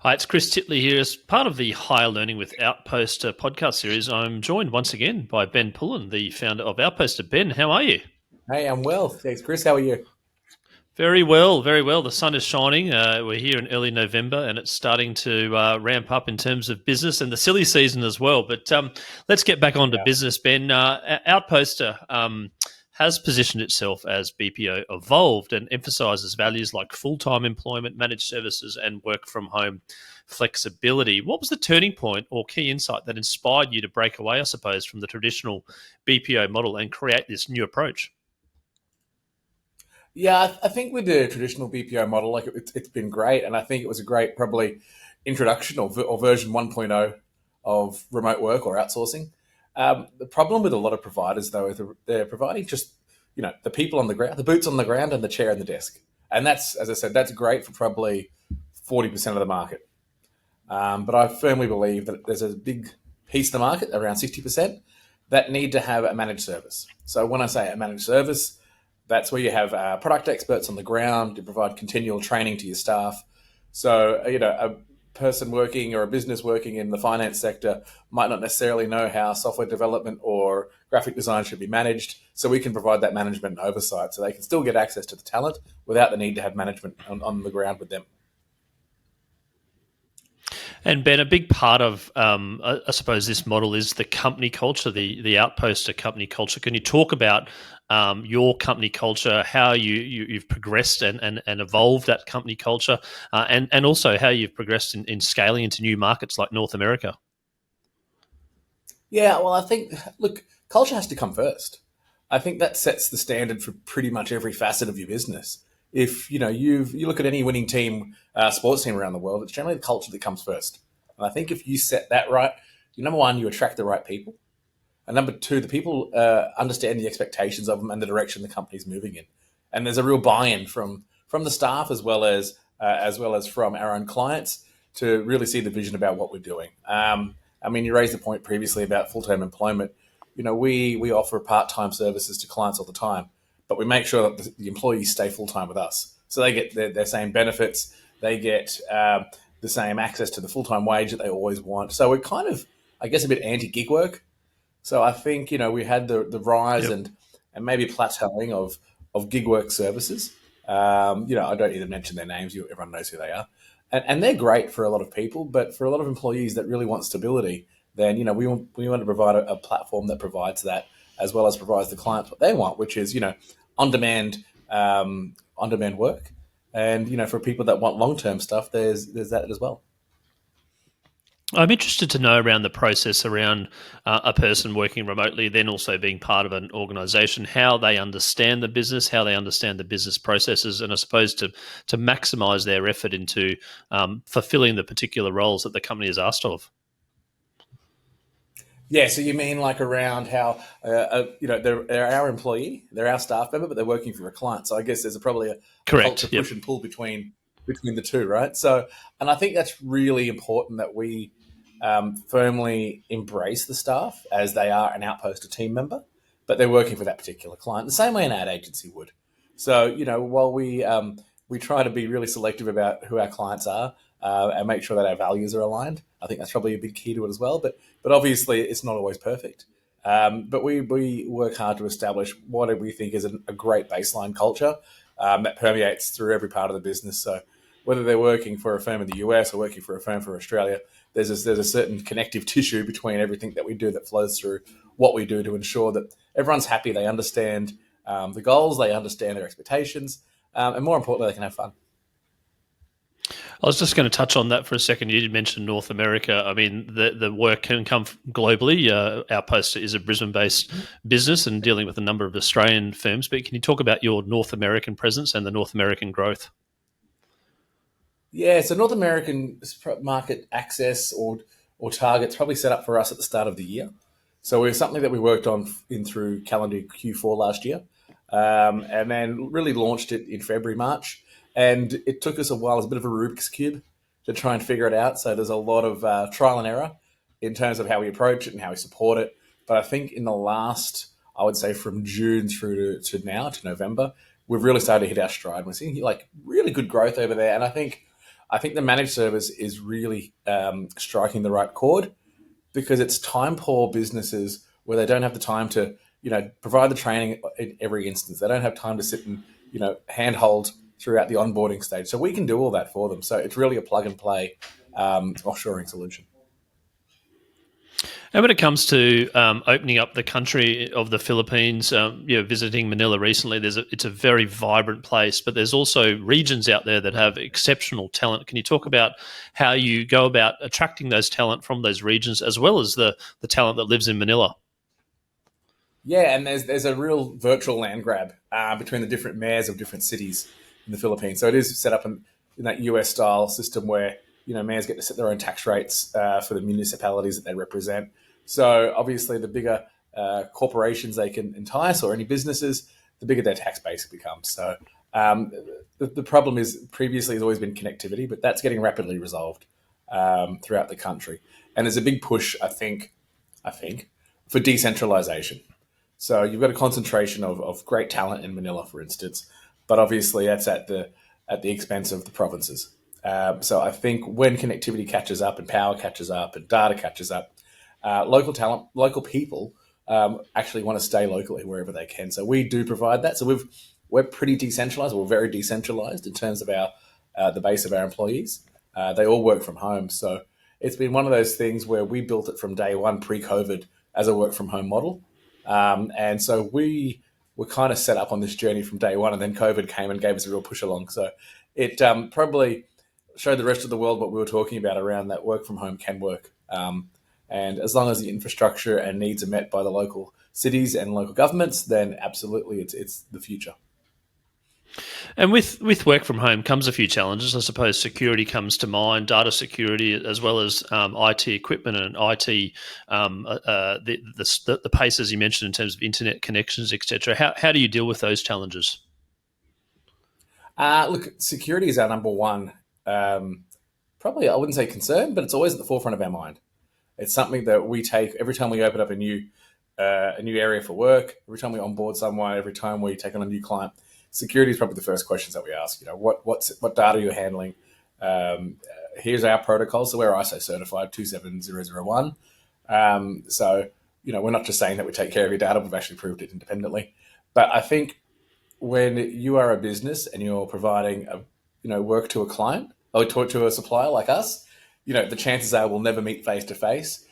Hi, it's Chris Titley here. As part of the Higher Learning with Outposter podcast series, I'm joined once again by Ben Pullen, the founder of Outposter. Ben, how are you? Hey, I'm well. Thanks, Chris. How are you? Very well, very well. The sun is shining. We're here in early November and it's starting to ramp up in terms of business and the silly season as well. But let's get back on to Yeah. business, Ben. Outposter has positioned itself as BPO evolved and emphasizes values like full time employment, managed services, and work from home flexibility. What was the turning point or key insight that inspired you to break away, I suppose, from the traditional BPO model and create this new approach? Yeah, I think with the traditional BPO model, like it's been great, and I think it was a great probably introduction or version 1.0 of remote work or outsourcing. The problem with a lot of providers, though, is they're providing just the people on the ground, the boots on the ground, and the chair and the desk, and that's, as I said, that's great for probably 40% of the market. But I firmly believe that there's a big piece of the market, around 60%, that need to have a managed service. So when I say a managed service, that's where you have product experts on the ground to provide continual training to your staff. So, a person working or a business working in the finance sector might not necessarily know how software development or graphic design should be managed. So we can provide that management and oversight so they can still get access to the talent without the need to have management on the ground with them. And Ben, a big part of, I suppose, this model is the company culture, the Outposter company culture. Can you talk about your company culture, how you've progressed and evolved that company culture, and also how you've progressed in scaling into new markets like North America? Yeah, well, I think, look, culture has to come first. I think that sets the standard for pretty much every facet of your business. If you look at any winning team, sports team around the world, it's generally the culture that comes first. And I think if you set that right, number one, you attract the right people, and number two, the people understand the expectations of them and the direction the company's moving in. And there's a real buy-in from the staff as well as from our own clients to really see the vision about what we're doing. I mean, you raised the point previously about full-time employment. We offer part-time services to clients all the time, but we make sure that the employees stay full-time with us, so they get their same benefits, they get the same access to the full-time wage that they always want. So we're kind of, I guess, a bit anti-gig work. So I think we had the rise Yep. and maybe plateauing of gig work services. I don't need to mention their names. Everyone knows who they are, and they're great for a lot of people. But for a lot of employees that really want stability, then we want to provide a platform that provides that, as well as provides the clients what they want, which is on demand on demand work. And for people that want long term stuff, there's that as well. I'm interested to know around the process around a person working remotely, then also being part of an organization, how they understand the business, how they understand the business processes, and I suppose to maximize their effort into fulfilling the particular roles that the company is asked of. Yeah, so you mean like around how they're our employee, they're our staff member, but they're working for a client. So I guess there's probably a culture Correct. Yep. push and pull between the two, right? So, and I think that's really important that we firmly embrace the staff as they are an Outposter team member, but they're working for that particular client the same way an ad agency would. So while we try to be really selective about who our clients are and make sure that our values are aligned, I think that's probably a big key to it as well. But obviously, it's not always perfect. But we work hard to establish what we think is a great baseline culture that permeates through every part of the business. So whether they're working for a firm in the US or working for a firm for Australia, there's a certain connective tissue between everything that we do that flows through what we do to ensure that everyone's happy, they understand the goals, they understand their expectations, and more importantly, they can have fun. I was just going to touch on that for a second. You did mention North America. I mean, the work can come globally. Outposter is a Brisbane-based business and dealing with a number of Australian firms. But can you talk about your North American presence and the North American growth? Yeah, so North American market access or targets probably set up for us at the start of the year. So it was something that we worked on in through calendar Q4 last year, and then really launched it in February, March. And it took us a while. It's a bit of a Rubik's cube to try and figure it out. So there's a lot of trial and error in terms of how we approach it and how we support it. But I think in the last, I would say from June through to now to November, we've really started to hit our stride. We're seeing like really good growth over there, and I think I think the managed service is really striking the right chord because it's time poor businesses where they don't have the time to, provide the training in every instance. They don't have time to sit and, handhold throughout the onboarding stage. So we can do all that for them. So it's really a plug and play offshoring solution. And when it comes to opening up the country of the Philippines, visiting Manila recently, it's a very vibrant place, but there's also regions out there that have exceptional talent. Can you talk about how you go about attracting those talent from those regions, as well as the talent that lives in Manila? Yeah, and there's a real virtual land grab between the different mayors of different cities in the Philippines. So it is set up in that US style system where mayors get to set their own tax rates for the municipalities that they represent. So obviously, the bigger corporations they can entice or any businesses, the bigger their tax base becomes. So the problem is previously has always been connectivity, but that's getting rapidly resolved throughout the country. And there's a big push, I think, for decentralization. So you've got a concentration of great talent in Manila, for instance, but obviously that's at the expense of the provinces. So I think when connectivity catches up and power catches up and data catches up, local talent, local people actually want to stay locally wherever they can. So we do provide that. So we're pretty decentralized. We're very decentralized in terms of our the base of our employees. They all work from home. So it's been one of those things where we built it from day one pre-COVID as a work from home model. And so we were kind of set up on this journey from day one, and then COVID came and gave us a real push along. So it probably showed the rest of the world what we were talking about around that work from home can work. And as long as the infrastructure and needs are met by the local cities and local governments, then absolutely it's the future. And with work from home comes a few challenges. I suppose security comes to mind, data security, as well as IT equipment and IT, the pace, as you mentioned, in terms of internet connections, etc. How do you deal with those challenges? Look, security is our number one. Probably, I wouldn't say concern, but it's always at the forefront of our mind. It's something that we take every time we open up a new area for work, every time we onboard someone, every time we take on a new client. Security is probably the first questions that we ask. What data are you handling? Here's our protocol. So we're ISO certified 27001. So we're not just saying that we take care of your data. We've actually proved it independently. But I think when you are a business and you're providing work to a client or to a supplier like us, the chances are we'll never meet face to face.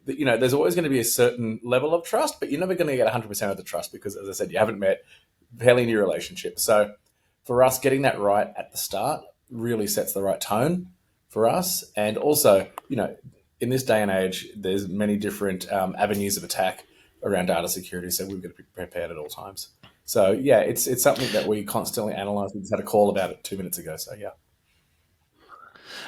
There's always going to be a certain level of trust, but you're never going to get 100% of the trust because, as I said, you haven't met fairly new relationship. So for us, getting that right at the start really sets the right tone for us. And also, in this day and age, there's many different avenues of attack around data security. So we've got to be prepared at all times. So yeah, it's something that we constantly analyze. We just had a call about it 2 minutes ago. So yeah.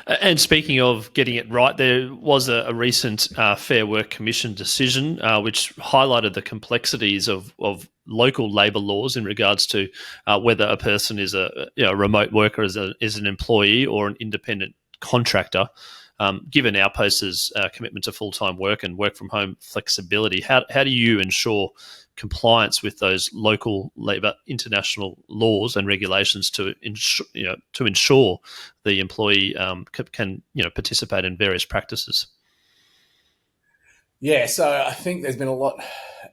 And speaking of getting it right, there was a recent Fair Work Commission decision which highlighted the complexities of local labour laws in regards to whether a person is a remote worker, is an employee or an independent contractor. Given Outposter's commitment to full-time work and work from home flexibility, how do you ensure compliance with those local labour international laws and regulations to ensure the employee can participate in various practices? Yeah, so I think there's been a lot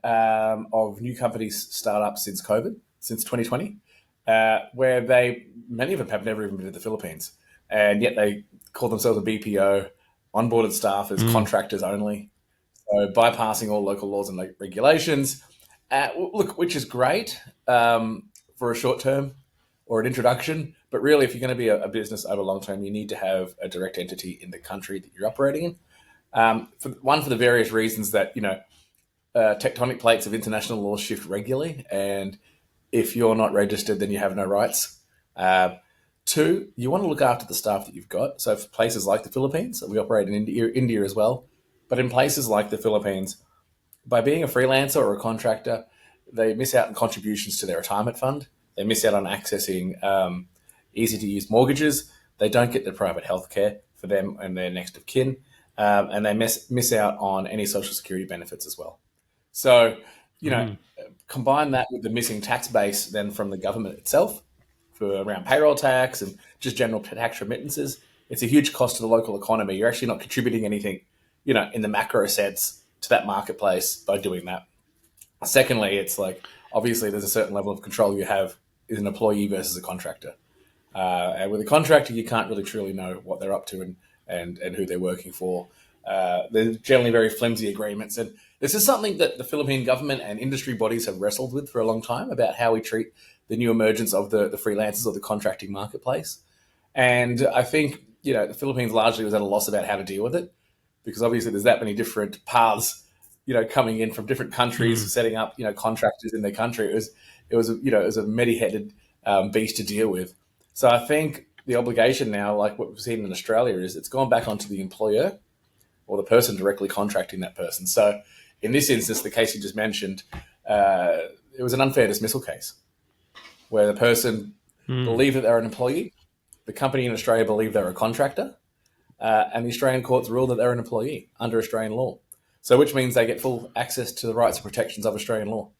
of new companies start up since COVID, since 2020, where many of them have never even been to the Philippines, and yet they call themselves a BPO, onboarded staff as contractors only, so bypassing all local laws and regulations. Look, which is great for a short term or an introduction, but really, if you're going to be a business over long term, you need to have a direct entity in the country that you're operating in. For the various reasons that tectonic plates of international laws shift regularly, and if you're not registered, then you have no rights. Two, you want to look after the staff that you've got. So for places like the Philippines, we operate in India as well, but in places like the Philippines, by being a freelancer or a contractor, they miss out on contributions to their retirement fund. They miss out on accessing easy-to-use mortgages. They don't get the private healthcare for them and their next of kin, and they miss out on any social security benefits as well. So, combine that with the missing tax base then from the government itself for around payroll tax and just general tax remittances. it's a huge cost to the local economy. You're actually not contributing anything, in the macro sense to that marketplace by doing that. Secondly, it's like obviously there's a certain level of control you have as an employee versus a contractor. And with a contractor, you can't really truly know what they're up to and who they're working for. They're generally very flimsy agreements. And this is something that the Philippine government and industry bodies have wrestled with for a long time about how we treat the new emergence of the freelancers or the contracting marketplace. And I think, the Philippines largely was at a loss about how to deal with it because obviously there's that many different paths, coming in from different countries, setting up, contractors in their country. It was a many-headed beast to deal with. So I think the obligation now, like what we've seen in Australia, is it's gone back onto the employer or the person directly contracting that person. So in this instance, the case you just mentioned, it was an unfair dismissal case where the person believed that they're an employee, the company in Australia believed they're a contractor, and the Australian courts ruled that they're an employee under Australian law. So which means they get full access to the rights and protections of Australian law,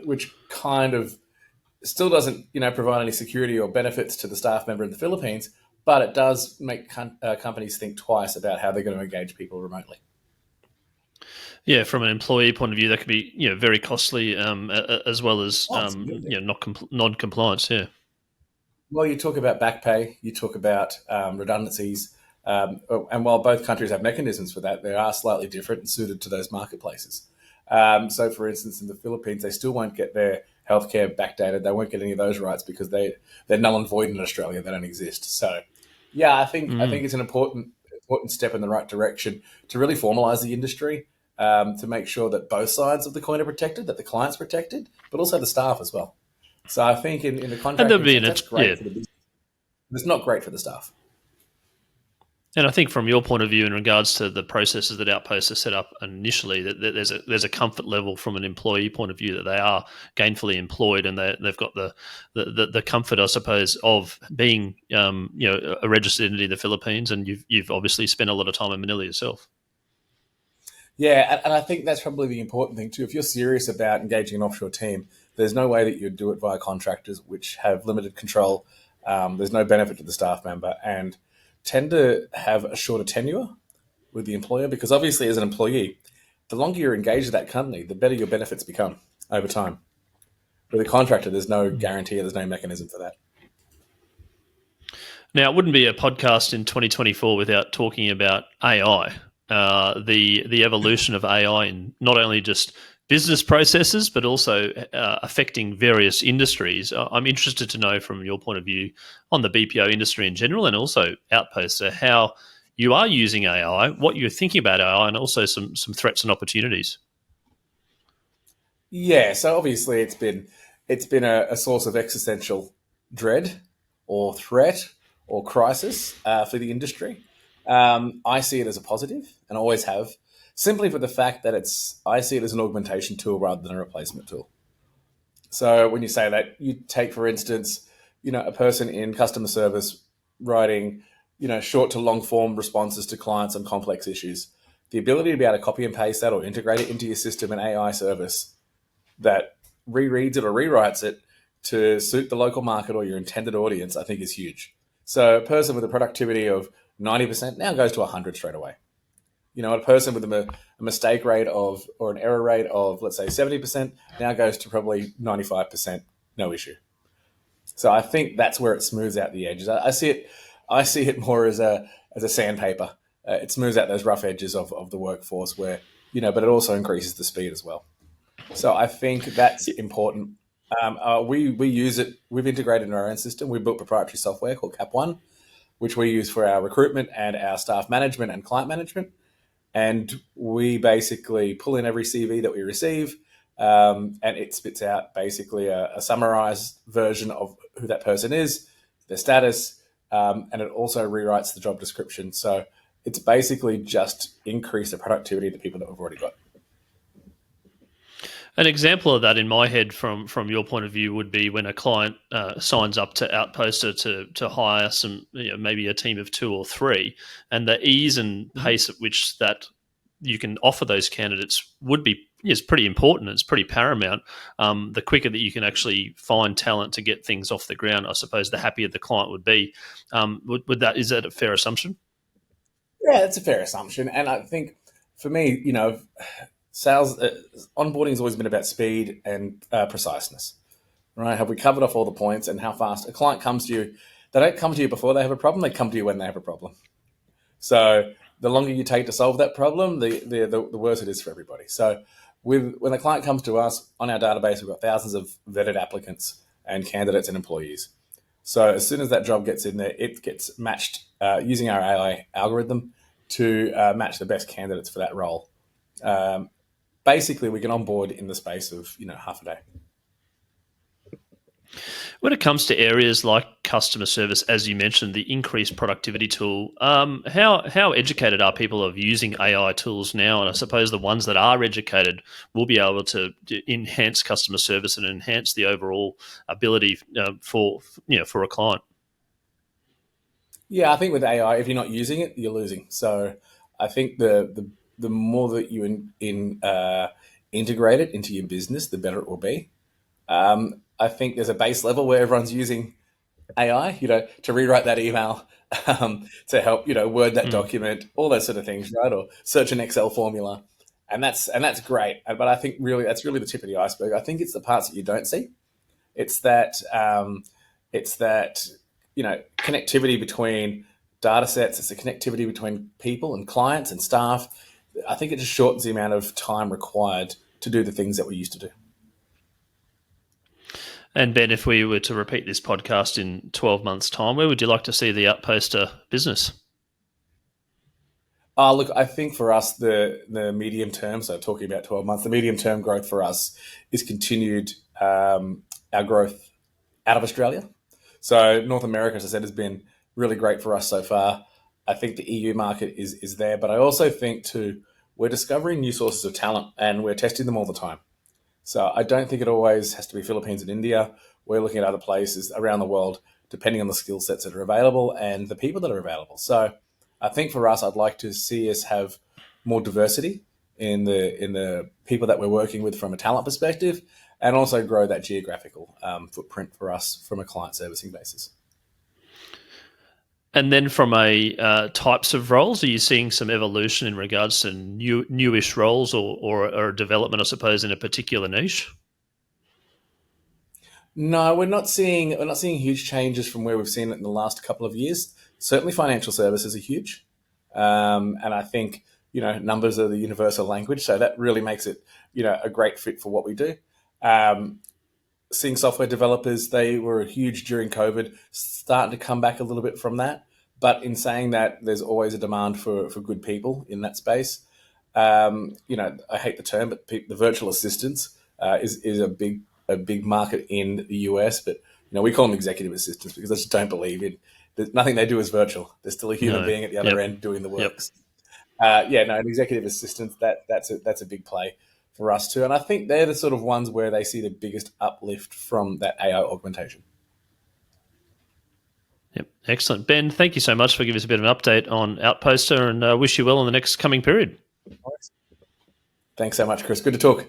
which kind of still doesn't, provide any security or benefits to the staff member in the Philippines, but it does make companies think twice about how they're going to engage people remotely. Yeah, from an employee point of view, that could be very costly, as well as non-compliance. Yeah. Well, you talk about back pay, you talk about redundancies, and while both countries have mechanisms for that, they are slightly different and suited to those marketplaces. So, for instance, in the Philippines, they still won't get their healthcare backdated. They won't get any of those rights because they're null and void in Australia. They don't exist. So, yeah, I think it's an important step in the right direction to really formalise the industry, to make sure that both sides of the coin are protected, that the client's protected, but also the staff as well. So I think in the contract, that's great for the business. It's not great for the staff. And I think from your point of view, in regards to the processes that Outposter set up initially, that there's a comfort level from an employee point of view that they are gainfully employed and they've got the comfort, I suppose, of being a registered entity in the Philippines, and you've obviously spent a lot of time in Manila yourself. Yeah, and I think that's probably the important thing too. If you're serious about engaging an offshore team, there's no way that you'd do it via contractors, which have limited control. There's no benefit to the staff member and tend to have a shorter tenure with the employer because obviously as an employee, the longer you're engaged with that company, the better your benefits become over time. With a contractor, there's no guarantee, there's no mechanism for that. Now, it wouldn't be a podcast in 2024 without talking about AI. The evolution of AI in not only just business processes, but also affecting various industries. I'm interested to know from your point of view on the BPO industry in general and also Outposter, how you are using AI, what you're thinking about AI, and also some threats and opportunities. Yeah, so obviously it's been a source of existential dread or threat or crisis for the industry. I see it as a positive and always have, simply for the fact that I see it as an augmentation tool rather than a replacement tool. So when you say that, you take, for instance, a person in customer service writing, short to long form responses to clients on complex issues. The ability to be able to copy and paste that or integrate it into your system, an AI service that rereads it or rewrites it to suit the local market or your intended audience, I think is huge. So a person with a productivity of 90% now goes to 100 straight away. A person with a mistake rate or an error rate of, let's say, 70% now goes to probably 95%, no issue. So I think that's where it smooths out the edges. I see it more as a sandpaper. It smooths out those rough edges of the workforce but it also increases the speed as well. So I think that's important. We use it. We've integrated in our own system. We built proprietary software called Cap1, which we use for our recruitment and our staff management and client management. And we basically pull in every CV that we receive, and it spits out basically a summarized version of who that person is, their status, and it also rewrites the job description. So it's basically just increase the productivity of the people that we've already got. An example of that in my head from your point of view would be when a client signs up to Outposter to hire some, maybe a team of 2 or 3, and the ease and pace at which that you can offer those candidates would be is pretty important. It's pretty paramount. The quicker that you can actually find talent to get things off the ground, I suppose, the happier the client would be. Is that a fair assumption? Yeah, that's a fair assumption. And I think for me, sales onboarding has always been about speed and preciseness, right? Have we covered off all the points and how fast a client comes to you? They don't come to you before they have a problem. They come to you when they have a problem. So the longer you take to solve that problem, the worse it is for everybody. So when a client comes to us on our database, we've got thousands of vetted applicants and candidates and employees. So as soon as that job gets in there, it gets matched using our AI algorithm to match the best candidates for that role. Basically, we can onboard in the space of half a day. When it comes to areas like customer service, as you mentioned, the increased productivity tool, how educated are people of using AI tools now? And I suppose the ones that are educated will be able to enhance customer service and enhance the overall ability for a client. Yeah, I think with AI, if you're not using it, you're losing. So I think the more that you integrate it into your business, the better it will be. I think there's a base level where everyone's using AI, to rewrite that email, to help, word that document, all those sort of things, right? Or search an Excel formula, and that's great. But I think that's really the tip of the iceberg. I think it's the parts that you don't see. It's that connectivity between data sets. It's the connectivity between people and clients and staff. I think it just shortens the amount of time required to do the things that we used to do. And Ben, if we were to repeat this podcast in 12 months' time, where would you like to see the Outposter business? Look, I think for us, the medium term, so talking about 12 months, the medium term growth for us is continued our growth out of Australia. So North America, as I said, has been really great for us so far. I think the EU market is there, but I also think too, we're discovering new sources of talent and we're testing them all the time. So I don't think it always has to be Philippines and India. We're looking at other places around the world, depending on the skill sets that are available and the people that are available. So I think for us, I'd like to see us have more diversity in the people that we're working with from a talent perspective, and also grow that geographical footprint for us from a client servicing basis. And then from a types of roles, are you seeing some evolution in regards to newish roles or a development, I suppose, in a particular niche? No, we're not seeing huge changes from where we've seen it in the last couple of years. Certainly, financial services are huge, and I think numbers are the universal language, so that really makes it a great fit for what we do. Seeing software developers, they were huge during COVID, starting to come back a little bit from that. But in saying that, there's always a demand for good people in that space. I hate the term, but the virtual assistants is a big market in the US. But we call them executive assistants because I just don't believe in. There's nothing they do is virtual. There's still a human being at the other end doing the work. An executive assistant that's a big play for us too. And I think they're the sort of ones where they see the biggest uplift from that AI augmentation. Yep, excellent. Ben, thank you so much for giving us a bit of an update on Outposter, and wish you well in the next coming period. Thanks so much, Chris. Good to talk.